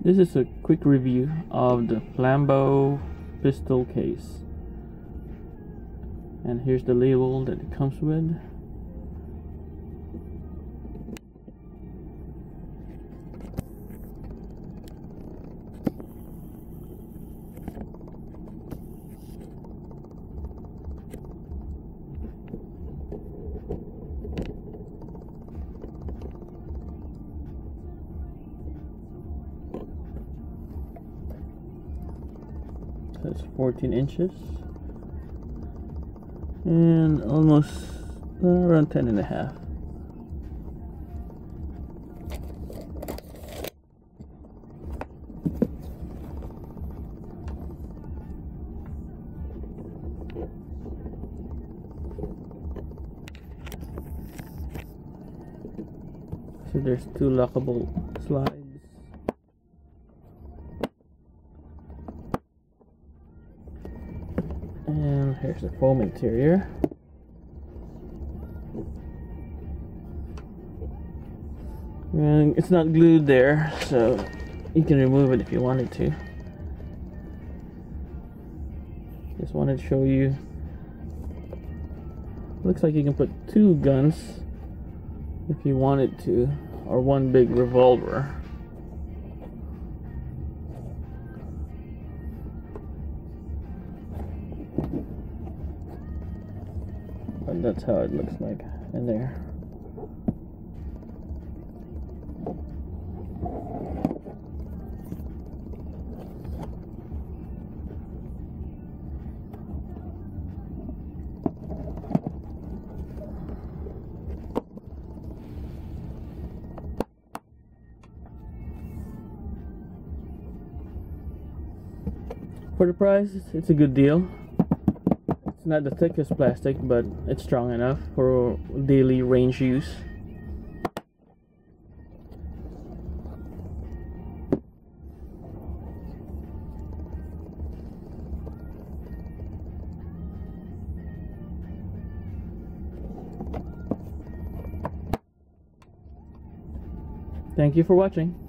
This is a quick review of the Flambeau pistol case. And here's the label that it comes with. It's 14 inches and almost around 10 and a half. So there's two lockable slides. And here's the foam interior. And it's not glued there, so you can remove it if you wanted to. Just wanted to show you. Looks like you can put two guns if you wanted to, or one big revolver. And that's how it looks like in there. For the price, it's a good deal. It's not the thickest plastic, but it's strong enough for daily range use. Thank you for watching.